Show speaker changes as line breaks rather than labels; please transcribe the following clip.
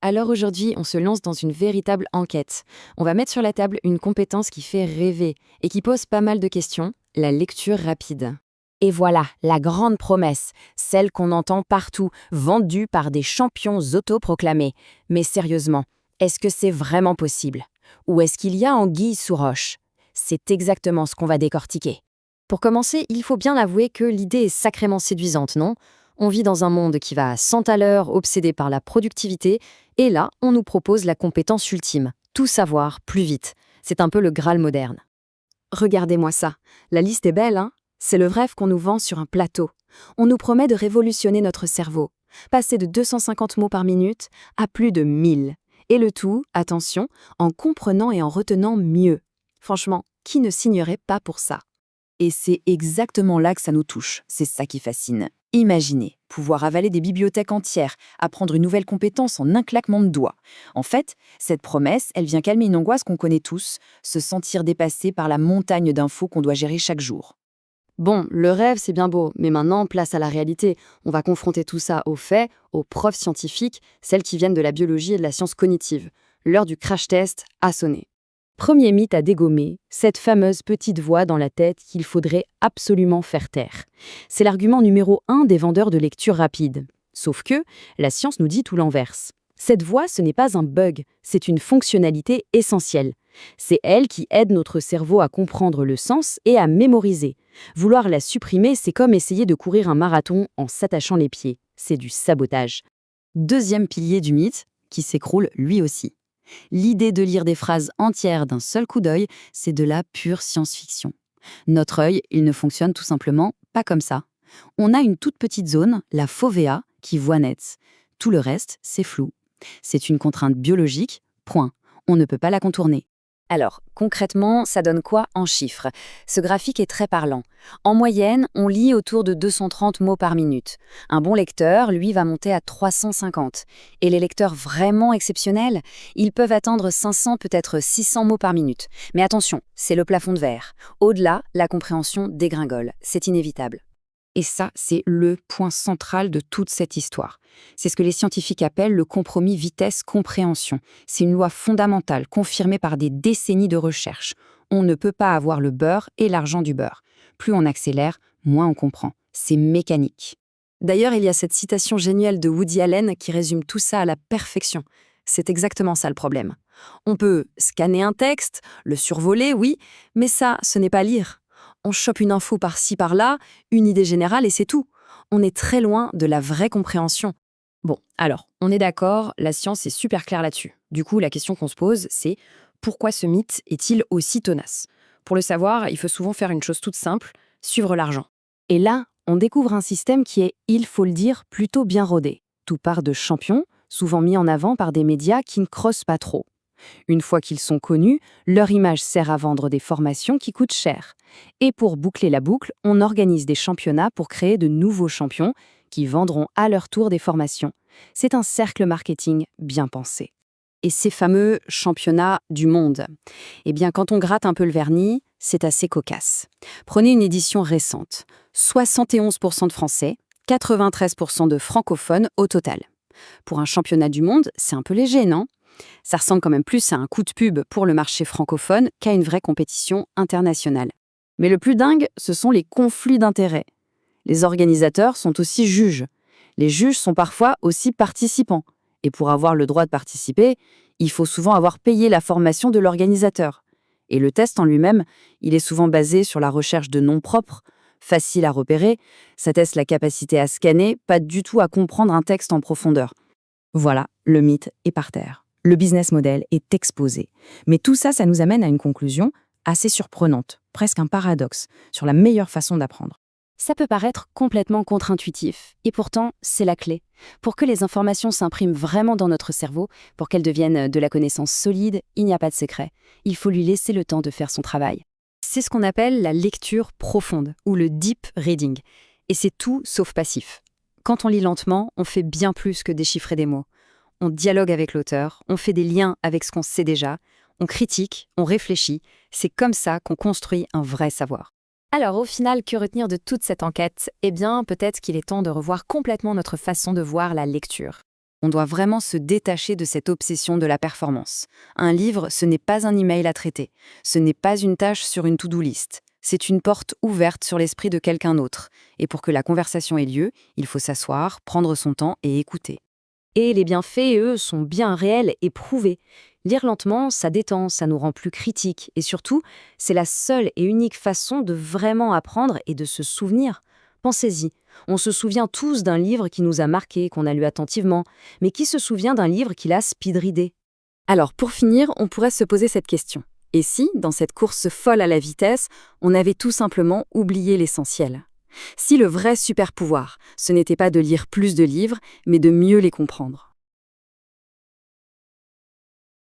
Alors aujourd'hui, on se lance dans une véritable enquête. On va mettre sur la table une compétence qui fait rêver et qui pose pas mal de questions, la lecture rapide.
Et voilà, la grande promesse, celle qu'on entend partout, vendue par des champions autoproclamés. Mais sérieusement, est-ce que c'est vraiment possible? Ou est-ce qu'il y a anguille sous roche? C'est exactement ce qu'on va décortiquer.
Pour commencer, il faut bien avouer que l'idée est sacrément séduisante, non? On vit dans un monde qui va à 100 à l'heure, obsédé par la productivité, et là, on nous propose la compétence ultime, tout savoir plus vite. C'est un peu le Graal moderne. Regardez-moi ça, la liste est belle, hein? C'est le rêve qu'on nous vend sur un plateau. On nous promet de révolutionner notre cerveau, passer de 250 mots par minute à plus de 1000. Et le tout, attention, en comprenant et en retenant mieux. Franchement, qui ne signerait pas pour ça?
Et c'est exactement là que ça nous touche, c'est ça qui fascine. Imaginez, pouvoir avaler des bibliothèques entières, apprendre une nouvelle compétence en un claquement de doigts. En fait, cette promesse, elle vient calmer une angoisse qu'on connaît tous, se sentir dépassé par la montagne d'infos qu'on doit gérer chaque jour.
Bon, le rêve, c'est bien beau, mais maintenant, place à la réalité. On va confronter tout ça aux faits, aux preuves scientifiques, celles qui viennent de la biologie et de la science cognitive. L'heure du crash test a sonné. Premier mythe à dégommer, cette fameuse petite voix dans la tête qu'il faudrait absolument faire taire. C'est l'argument numéro 1 des vendeurs de lecture rapide. Sauf que, la science nous dit tout l'inverse. Cette voix, ce n'est pas un bug, c'est une fonctionnalité essentielle. C'est elle qui aide notre cerveau à comprendre le sens et à mémoriser. Vouloir la supprimer, c'est comme essayer de courir un marathon en s'attachant les pieds. C'est du sabotage.
Deuxième pilier du mythe, qui s'écroule lui aussi. L'idée de lire des phrases entières d'un seul coup d'œil, c'est de la pure science-fiction. Notre œil, il ne fonctionne tout simplement pas comme ça. On a une toute petite zone, la fovea, qui voit net. Tout le reste, c'est flou. C'est une contrainte biologique, point. On ne peut pas la contourner.
Alors, concrètement, ça donne quoi en chiffres? Ce graphique est très parlant. En moyenne, on lit autour de 230 mots par minute. Un bon lecteur, lui, va monter à 350. Et les lecteurs vraiment exceptionnels, ils peuvent atteindre 500, peut-être 600 mots par minute. Mais attention, c'est le plafond de verre. Au-delà, la compréhension dégringole. C'est inévitable.
Et ça, c'est le point central de toute cette histoire. C'est ce que les scientifiques appellent le compromis vitesse-compréhension. C'est une loi fondamentale confirmée par des décennies de recherche. On ne peut pas avoir le beurre et l'argent du beurre. Plus on accélère, moins on comprend. C'est mécanique.
D'ailleurs, il y a cette citation géniale de Woody Allen qui résume tout ça à la perfection. C'est exactement ça le problème. On peut scanner un texte, le survoler, oui, mais ça, ce n'est pas lire. On chope une info par-ci, par-là, une idée générale et c'est tout. On est très loin de la vraie compréhension. Bon, alors, on est d'accord, la science est super claire là-dessus. Du coup, la question qu'on se pose, c'est pourquoi ce mythe est-il aussi tenace? Pour le savoir, il faut souvent faire une chose toute simple, suivre l'argent. Et là, on découvre un système qui est, il faut le dire, plutôt bien rodé. Tout part de champions, souvent mis en avant par des médias qui ne crossent pas trop. Une fois qu'ils sont connus, leur image sert à vendre des formations qui coûtent cher. Et pour boucler la boucle, on organise des championnats pour créer de nouveaux champions qui vendront à leur tour des formations. C'est un cercle marketing bien pensé. Et ces fameux championnats du monde, eh bien quand on gratte un peu le vernis, c'est assez cocasse. Prenez une édition récente. 71% de Français, 93% de francophones au total. Pour un championnat du monde, c'est un peu léger, non ? Ça ressemble quand même plus à un coup de pub pour le marché francophone qu'à une vraie compétition internationale. Mais le plus dingue, ce sont les conflits d'intérêts. Les organisateurs sont aussi juges. Les juges sont parfois aussi participants. Et pour avoir le droit de participer, il faut souvent avoir payé la formation de l'organisateur. Et le test en lui-même, il est souvent basé sur la recherche de noms propres, facile à repérer. Ça teste la capacité à scanner, pas du tout à comprendre un texte en profondeur. Voilà, le mythe est par terre. Le business model est exposé. Mais tout ça, ça nous amène à une conclusion assez surprenante, presque un paradoxe, sur la meilleure façon d'apprendre. Ça peut paraître complètement contre-intuitif, et pourtant, c'est la clé. Pour que les informations s'impriment vraiment dans notre cerveau, pour qu'elles deviennent de la connaissance solide, il n'y a pas de secret. Il faut lui laisser le temps de faire son travail. C'est ce qu'on appelle la lecture profonde, ou le deep reading. Et c'est tout sauf passif. Quand on lit lentement, on fait bien plus que déchiffrer des mots. On dialogue avec l'auteur, on fait des liens avec ce qu'on sait déjà, on critique, on réfléchit. C'est comme ça qu'on construit un vrai savoir. Alors au final, que retenir de toute cette enquête? Eh bien, peut-être qu'il est temps de revoir complètement notre façon de voir la lecture.
On doit vraiment se détacher de cette obsession de la performance. Un livre, ce n'est pas un email à traiter. Ce n'est pas une tâche sur une to-do list. C'est une porte ouverte sur l'esprit de quelqu'un d'autre. Et pour que la conversation ait lieu, il faut s'asseoir, prendre son temps et écouter.
Et les bienfaits, eux, sont bien réels et prouvés. Lire lentement, ça détend, ça nous rend plus critiques. Et surtout, c'est la seule et unique façon de vraiment apprendre et de se souvenir. Pensez-y, on se souvient tous d'un livre qui nous a marqué, qu'on a lu attentivement, mais qui se souvient d'un livre qui l'a speedreadé?
Alors, pour finir, on pourrait se poser cette question. Et si, dans cette course folle à la vitesse, on avait tout simplement oublié l'essentiel? Si le vrai super-pouvoir, ce n'était pas de lire plus de livres, mais de mieux les comprendre?